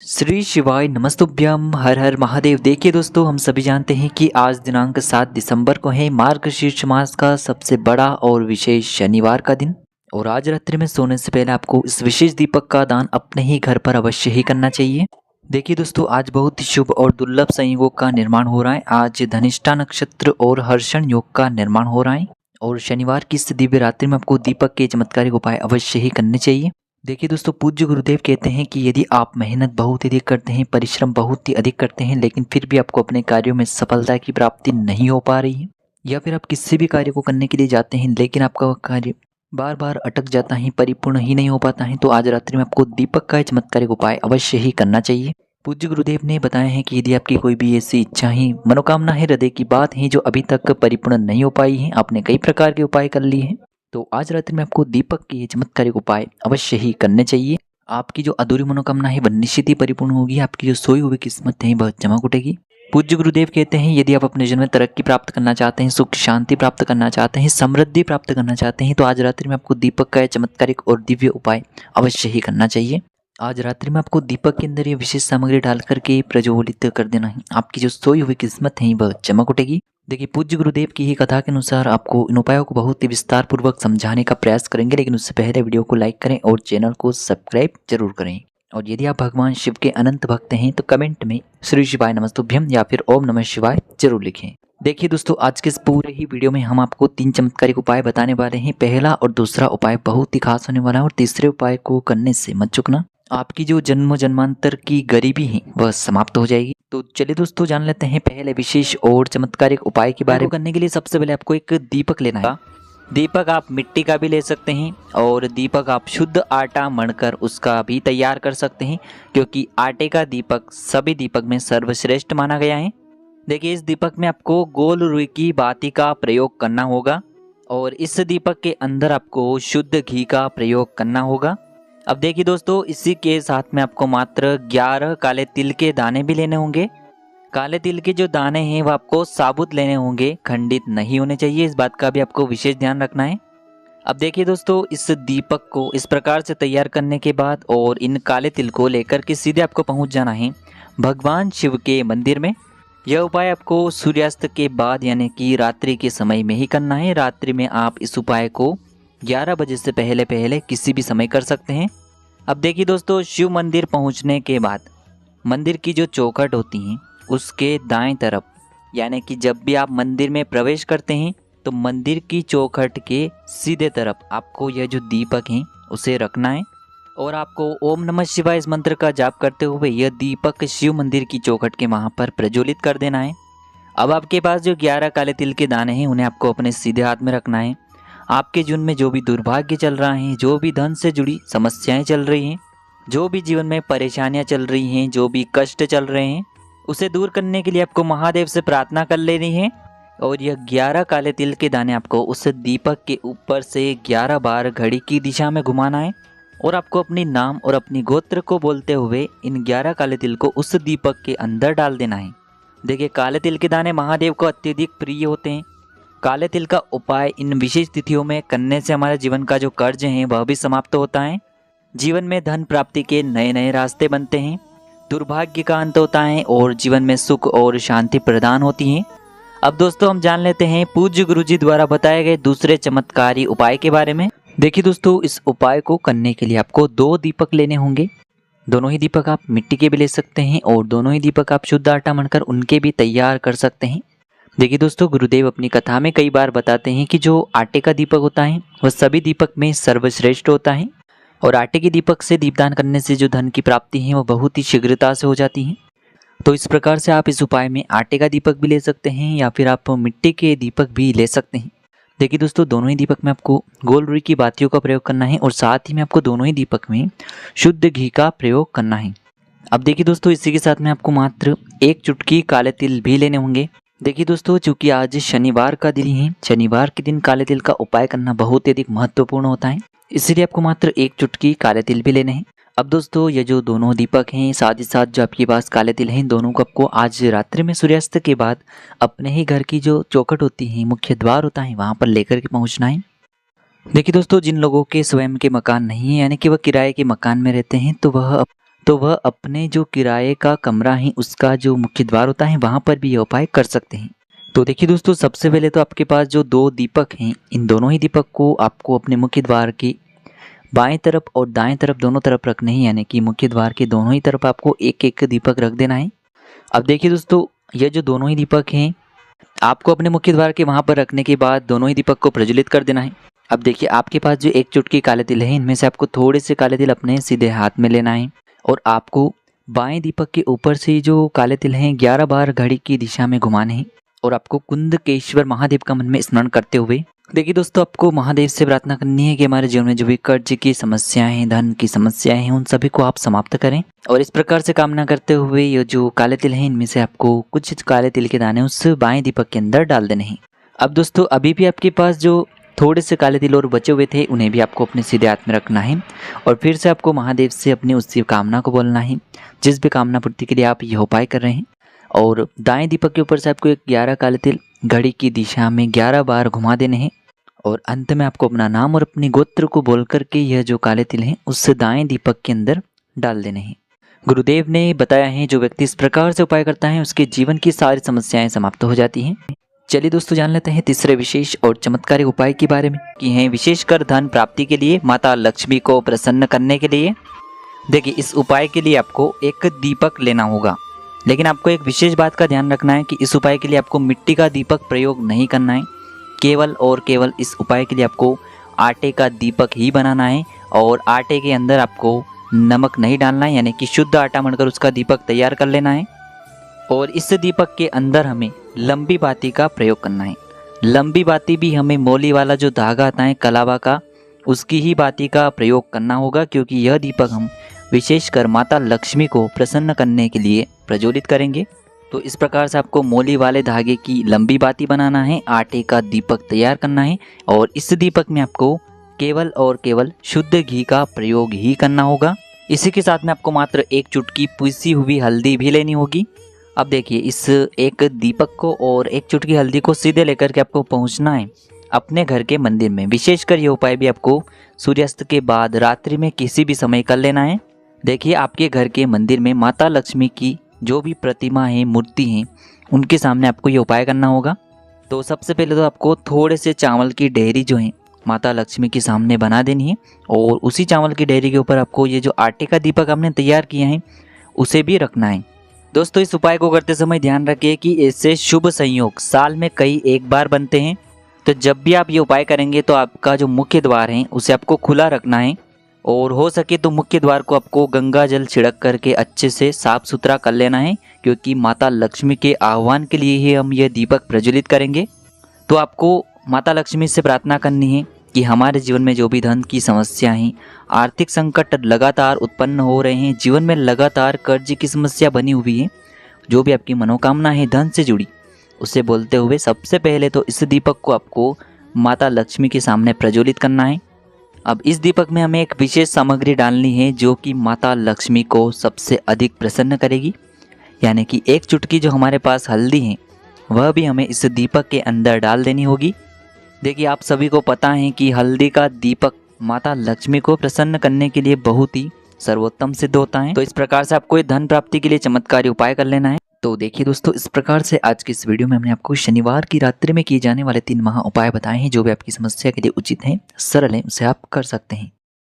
श्री शिवाय नमस्तुभ्यम हर हर महादेव। देखिए दोस्तों, हम सभी जानते हैं कि आज दिनांक 7 दिसंबर को है मार्गशीर्ष मास का सबसे बड़ा और विशेष शनिवार का दिन। और आज रात्रि में सोने से पहले आपको इस विशेष दीपक का दान अपने ही घर पर अवश्य ही करना चाहिए। देखिए दोस्तों, आज बहुत ही शुभ और दुर्लभ संयोगों का निर्माण हो रहा है। आज धनिष्ठा नक्षत्र और हर्षण योग का निर्माण हो रहा है और शनिवार की इस दिव्य रात्रि में आपको दीपक के चमत्कारिक उपाय अवश्य ही करने चाहिए। देखिए दोस्तों, पूज्य गुरुदेव कहते हैं कि यदि आप मेहनत बहुत अधिक करते हैं, परिश्रम बहुत ही अधिक करते हैं, लेकिन फिर भी आपको अपने कार्यों में सफलता की प्राप्ति नहीं हो पा रही है, या फिर आप किसी भी कार्य को करने के लिए जाते हैं लेकिन आपका वह कार्य बार बार अटक जाता है, परिपूर्ण ही नहीं हो पाता है, तो आज रात्रि में आपको दीपक का चमत्कारिक उपाय अवश्य ही करना चाहिए। पूज्य गुरुदेव ने बताया है कि यदि आपकी कोई भी ऐसी इच्छा ही, मनोकामना है, हृदय की बात है जो अभी तक परिपूर्ण नहीं हो पाई है, आपने कई प्रकार के उपाय कर लिए हैं, तो आज रात्रि में आपको दीपक के ये चमत्कारिक उपाय अवश्य ही करने चाहिए। आपकी जो अधूरी मनोकामना है वह निश्चित ही परिपूर्ण होगी। आपकी जो सोई हुई किस्मत है वह चमक उठेगी। पूज्य गुरुदेव कहते हैं यदि आप अपने जीवन में तरक्की प्राप्त करना चाहते हैं, सुख शांति प्राप्त करना चाहते हैं, समृद्धि प्राप्त करना चाहते हैं, तो आज रात्रि में आपको दीपक का चमत्कारिक और दिव्य उपाय अवश्य ही करना चाहिए। आज रात्रि में आपको दीपक के अंदर ये विशेष सामग्री डाल करके प्रज्वलित कर देना है। आपकी जो सोई हुई किस्मत है वह चमक उठेगी। देखिए, पूज्य गुरुदेव की ही कथा के अनुसार आपको इन उपायों को बहुत ही विस्तार पूर्वक समझाने का प्रयास करेंगे, लेकिन उससे पहले वीडियो को लाइक करें और चैनल को सब्सक्राइब जरूर करें। और यदि आप भगवान शिव के अनंत भक्त हैं तो कमेंट में श्री शिवाय नमस्तुभ्यम या फिर ओम नमः शिवाय जरूर लिखें। देखिए दोस्तों, आज के इस पूरे ही वीडियो में हम आपको 3 चमत्कारिक उपाय बताने वाले हैं। पहला और दूसरा उपाय बहुत ही खास होने वाला है और तीसरे उपाय को करने से मत चूकना। आपकी जो जन्म जन्मांतर की गरीबी है वह समाप्त हो जाएगी। तो चलिए दोस्तों, जान लेते हैं पहले विशेष और चमत्कारिक उपाय के बारे में। करने के लिए सबसे पहले आपको एक दीपक लेना है। दीपक आप मिट्टी का भी ले सकते हैं और दीपक आप शुद्ध आटा मढ़कर उसका भी तैयार कर सकते हैं, क्योंकि आटे का दीपक सभी दीपक में सर्वश्रेष्ठ माना गया है। देखिए, इस दीपक में आपको गोल रुई की बाती का प्रयोग करना होगा और इस दीपक के अंदर आपको शुद्ध घी का प्रयोग करना होगा। अब देखिए दोस्तों, इसी के साथ में आपको मात्र 11 काले तिल के दाने भी लेने होंगे। काले तिल के जो दाने हैं वो आपको साबुत लेने होंगे, खंडित नहीं होने चाहिए। इस बात का भी आपको विशेष ध्यान रखना है। अब देखिए दोस्तों, इस दीपक को इस प्रकार से तैयार करने के बाद और इन काले तिल को लेकर के सीधे आपको पहुंच जाना है भगवान शिव के मंदिर में। यह उपाय आपको सूर्यास्त के बाद यानी कि रात्रि के समय में ही करना है। रात्रि में आप इस उपाय को 11 बजे से पहले पहले किसी भी समय कर सकते हैं। अब देखिए दोस्तों, शिव मंदिर पहुंचने के बाद मंदिर की जो चौखट होती है उसके दाएं तरफ, यानी कि जब भी आप मंदिर में प्रवेश करते हैं तो मंदिर की चौखट के सीधे तरफ आपको यह जो दीपक है उसे रखना है और आपको ओम नमः शिवाय इस मंत्र का जाप करते हुए यह दीपक शिव मंदिर की चौखट के वहाँ पर प्रज्वलित कर देना है। अब आपके पास जो 11 काले तिल के दाने हैं उन्हें आपको अपने सीधे हाथ में रखना है। आपके जीवन में जो भी दुर्भाग्य चल रहा है, जो भी धन से जुड़ी समस्याएं चल रही हैं, जो भी जीवन में परेशानियां चल रही हैं, जो भी कष्ट चल रहे हैं, उसे दूर करने के लिए आपको महादेव से प्रार्थना कर लेनी है। और यह 11 काले तिल के दाने आपको उस दीपक के ऊपर से 11 बार घड़ी की दिशा में घुमाना है और आपको अपनी नाम और अपनी गोत्र को बोलते हुए इन 11 काले तिल को उस दीपक के अंदर डाल देना है। देखिए, काले तिल के दाने महादेव को अत्यधिक प्रिय होते हैं। काले तिल का उपाय इन विशेष तिथियों में करने से हमारे जीवन का जो कर्ज है वह भी समाप्त होता है। जीवन में धन प्राप्ति के नए नए रास्ते बनते हैं, दुर्भाग्य का अंत होता है और जीवन में सुख और शांति प्रदान होती है। अब दोस्तों, हम जान लेते हैं पूज्य गुरुजी द्वारा बताए गए दूसरे चमत्कारी उपाय के बारे में। देखिए दोस्तों, इस उपाय को करने के लिए आपको 2 दीपक लेने होंगे। दोनों ही दीपक आप मिट्टी के भी ले सकते हैं और दोनों ही दीपक आप शुद्ध आटा मढ़कर उनके भी तैयार कर सकते हैं। देखिए दोस्तों, गुरुदेव अपनी कथा में कई बार बताते हैं कि जो आटे का दीपक होता है वह सभी दीपक में सर्वश्रेष्ठ होता है और आटे के दीपक से दीपदान करने से जो धन की प्राप्ति है वह बहुत ही शीघ्रता से हो जाती है। तो इस प्रकार से आप इस उपाय में आटे का दीपक भी ले सकते हैं या फिर आप मिट्टी के दीपक भी ले सकते हैं। देखिए दोस्तों, दोनों ही दीपक में आपको गोल रुई की बातियों का प्रयोग करना है और साथ ही में आपको दोनों ही दीपक में शुद्ध घी का प्रयोग करना है। अब देखिए दोस्तों, इसी के साथ में आपको मात्र 1 चुटकी काले तिल भी लेने होंगे। देखिए दोस्तों, चूंकि आज शनिवार का दिन है, शनिवार के दिन काले तिल का उपाय करना बहुत ही अधिक महत्वपूर्ण होता है, इसलिए आपको मात्र 1 चुटकी काले तिल भी लेने हैं। अब दोस्तों, ये जो दोनों दीपक हैं, साथ ही साथ जो आपके पास काले तिल हैं, दोनों को आपको आज रात्रि में सूर्यास्त के बाद अपने ही घर की जो चौखट होती है, मुख्य द्वार होता है, वहाँ पर लेकर के पहुँचना है। देखिए दोस्तों, जिन लोगों के स्वयं के मकान नहीं है, यानी कि वह किराए के मकान में रहते हैं, तो वह तो वह अपने जो किराए का कमरा है उसका जो मुख्य द्वार होता है वहाँ पर भी यह उपाय कर सकते हैं। तो देखिए दोस्तों, सबसे पहले तो आपके पास जो 2 दीपक हैं, इन दोनों ही दीपक को आपको अपने मुख्य द्वार की बाएं तरफ और दाएं तरफ दोनों तरफ रखने हैं, यानी कि मुख्य द्वार के दोनों ही तरफ आपको एक एक दीपक रख देना है। अब देखिए दोस्तों, ये जो दोनों ही दीपक हैं आपको अपने मुख्य द्वार के वहाँ पर रखने के बाद दोनों ही दीपक को प्रज्वलित कर देना है। अब देखिए, आपके पास जो एक चुटकी काले तिल है, इनमें से आपको थोड़े से काले तिल अपने सीधे हाथ में लेना है और आपको बाएं दीपक के ऊपर से जो काले तिल हैं 11 बार घड़ी की दिशा में घुमाने हैं और आपको कुंदकेश्वर महादेव का मन में स्मरण करते हुए, देखिए दोस्तों, आपको महादेव से प्रार्थना करनी है कि हमारे जीवन में जो भी कर्ज की समस्याएं हैं, धन की समस्याएं हैं, उन सभी को आप समाप्त करें। और इस प्रकार से कामना करते हुए ये जो काले तिल हैं, इनमें से आपको कुछ काले तिल के दाने उस बाएं दीपक के अंदर डाल देने हैं। अब दोस्तों, अभी भी आपके पास जो थोड़े से काले तिल और बचे हुए थे, उन्हें भी आपको अपने सीधे हाथ में रखना है और फिर से आपको महादेव से अपनी उसी कामना को बोलना है जिस भी कामना पूर्ति के लिए आप यह उपाय कर रहे हैं। और दाएं दीपक के ऊपर से आपको 11 काले तिल घड़ी की दिशा में 11 बार घुमा देने हैं और अंत में आपको अपना नाम और अपनी गोत्र को बोल करके यह जो काले तिल हैं उस दाएं दीपक के अंदर डाल देने हैं। गुरुदेव ने बताया है जो व्यक्ति इस प्रकार से उपाय करता है उसके जीवन की सारी समस्याएं समाप्त हो जाती हैं। चलिए दोस्तों, जान लेते हैं तीसरे विशेष और चमत्कारिक उपाय के बारे में कि हैं विशेषकर धन प्राप्ति के लिए, माता लक्ष्मी को प्रसन्न करने के लिए। देखिए, इस उपाय के लिए आपको एक दीपक लेना होगा, लेकिन आपको एक विशेष बात का ध्यान रखना है कि इस उपाय के लिए आपको मिट्टी का दीपक प्रयोग नहीं करना है। केवल और केवल इस उपाय के लिए आपको आटे का दीपक ही बनाना है और आटे के अंदर आपको नमक नहीं डालना है, यानी कि शुद्ध आटा मढ़कर उसका दीपक तैयार कर लेना है। और इस दीपक के अंदर हमें लंबी बाती का प्रयोग करना है। लंबी बाती भी हमें मोली वाला जो धागा आता है कलावा का, उसकी ही बाती का प्रयोग करना होगा, क्योंकि यह दीपक हम विशेषकर माता लक्ष्मी को प्रसन्न करने के लिए प्रज्वलित करेंगे। तो इस प्रकार से आपको मोली वाले धागे की लंबी बाती बनाना है, आटे का दीपक तैयार करना है और इस दीपक में आपको केवल और केवल शुद्ध घी का प्रयोग ही करना होगा। इसी के साथ में आपको मात्र एक चुटकी पिसी हुई हल्दी भी लेनी होगी। अब देखिए, इस एक दीपक को और एक चुटकी हल्दी को सीधे लेकर के आपको पहुंचना है अपने घर के मंदिर में। विशेषकर यह उपाय भी आपको सूर्यास्त के बाद रात्रि में किसी भी समय कर लेना है। देखिए, आपके घर के मंदिर में माता लक्ष्मी की जो भी प्रतिमा है, मूर्ति हैं, उनके सामने आपको ये उपाय करना होगा। तो सबसे पहले तो आपको थोड़े से चावल की डेहरी जो है माता लक्ष्मी के सामने बना देनी है और उसी चावल की डेहरी के ऊपर आपको ये जो आटे का दीपक आपने तैयार किया है उसे भी रखना है। दोस्तों, इस उपाय को करते समय ध्यान रखिए कि इससे शुभ संयोग साल में कई एक बार बनते हैं। तो जब भी आप ये उपाय करेंगे तो आपका जो मुख्य द्वार है उसे आपको खुला रखना है और हो सके तो मुख्य द्वार को आपको गंगा जल छिड़क करके अच्छे से साफ सुथरा कर लेना है, क्योंकि माता लक्ष्मी के आह्वान के लिए ही हम यह दीपक प्रज्वलित करेंगे। तो आपको माता लक्ष्मी से प्रार्थना करनी है कि हमारे जीवन में जो भी धन की समस्या है, आर्थिक संकट लगातार उत्पन्न हो रहे हैं, जीवन में लगातार कर्ज की समस्या बनी हुई है, जो भी आपकी मनोकामना है धन से जुड़ी, उसे बोलते हुए सबसे पहले तो इस दीपक को आपको माता लक्ष्मी के सामने प्रज्वलित करना है। अब इस दीपक में हमें एक विशेष सामग्री डालनी है जो कि माता लक्ष्मी को सबसे अधिक प्रसन्न करेगी, यानी कि एक चुटकी जो हमारे पास हल्दी है वह भी हमें इस दीपक के अंदर डाल देनी होगी। देखिए, आप सभी को पता है कि हल्दी का दीपक माता लक्ष्मी को प्रसन्न करने के लिए बहुत ही सर्वोत्तम सिद्ध होता है। तो इस प्रकार से आपको धन प्राप्ति के लिए चमत्कारी उपाय कर लेना है। तो देखिए दोस्तों, इस प्रकार से आज की इस वीडियो में हमने आपको शनिवार की रात्रि में किए जाने वाले 3 महा उपाय बताए हैं जो भी आपकी समस्या के लिए उचित हैं, सरल हैं, उसे आप कर सकते हैं।